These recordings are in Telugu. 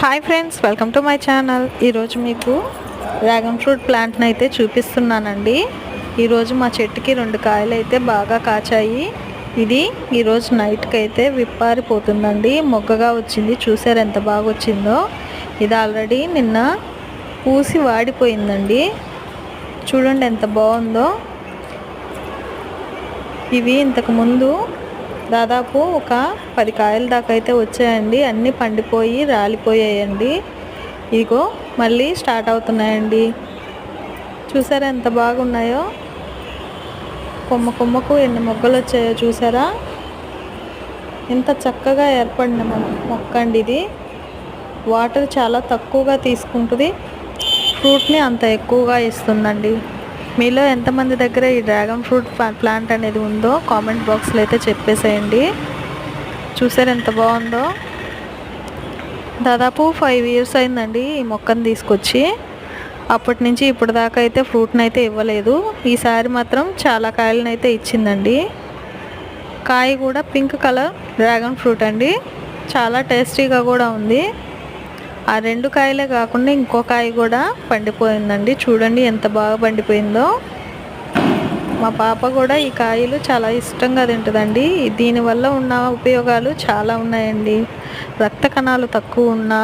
Hi friends, welcome to my channel. ఈరోజు మీకు డ్రాగన్ ఫ్రూట్ ప్లాంట్ని అయితే చూపిస్తున్నానండి. ఈరోజు మా చెట్టుకి 2 కాయలు అయితే బాగా కాచాయి. ఇది ఈరోజు నైట్కి అయితే విప్పారిపోతుందండి. మొగ్గగా వచ్చింది, చూసారు ఎంత బాగా వచ్చిందో. ఇది ఆల్రెడీ నిన్న పూసి వాడిపోయిందండి. చూడండి ఎంత బాగుందో. ఇవి ఇంతకుముందు దాదాపు ఒక 10 కాయల దాకా అయితే వచ్చాయండి. అన్నీ పండిపోయి రాలిపోయాయండి. ఇదిగో మళ్ళీ స్టార్ట్ అవుతున్నాయండి. చూసారా ఎంత బాగున్నాయో. కొమ్మకు ఎన్ని మొగ్గలు వచ్చాయో చూసారా. ఎంత చక్కగా ఏర్పడిన మొక్క అండి ఇది. వాటర్ చాలా తక్కువగా తీసుకుంటుంది, ఫ్రూట్ని అంత ఎక్కువగా ఇస్తుందండి. మీలో ఎంతమంది దగ్గర ఈ డ్రాగన్ ఫ్రూట్ ప్లాంట్ అనేది ఉందో కామెంట్ బాక్స్లో అయితే చెప్పేసేయండి. చూసారు ఎంత బాగుందో. దాదాపు 5 years అయిందండి ఈ మొక్కను తీసుకొచ్చి. అప్పటి నుంచి ఇప్పుడు దాకా అయితే ఫ్రూట్ని అయితే ఇవ్వలేదు. ఈసారి మాత్రం చాలా కాయలను అయితే ఇచ్చిందండి. కాయ కూడా పింక్ కలర్ డ్రాగన్ ఫ్రూట్ అండి. చాలా టేస్టీగా కూడా ఉంది. ఆ 2 కాయలే కాకుండా ఇంకో కాయ కూడా పండిపోయిందండి. చూడండి ఎంత బాగా పండిపోయిందో. మా పాప కూడా ఈ కాయలు చాలా ఇష్టంగా తింటుందండి. దీనివల్ల ఉన్న ఉపయోగాలు చాలా ఉన్నాయండి. రక్త కణాలు తక్కువ ఉన్నా,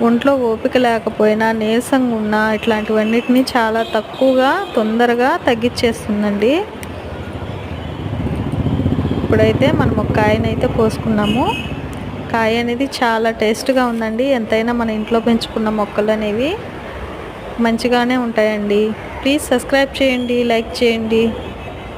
ఒంట్లో ఓపిక లేకపోయినా, నీరసంగా ఉన్నా, ఇట్లాంటివన్నిటిని చాలా తొందరగా తగ్గించేస్తుందండి. ఇప్పుడైతే మనం ఒక కాయనైతే కోసుకున్నాము. కాయ అనేది చాలా టేస్ట్గా ఉందండి. ఎంతైనా మన ఇంట్లో పెంచుకున్న మొక్కలు అనేవి మంచిగానే ఉంటాయండి. ప్లీజ్ సబ్స్క్రైబ్ చేయండి, లైక్ చేయండి.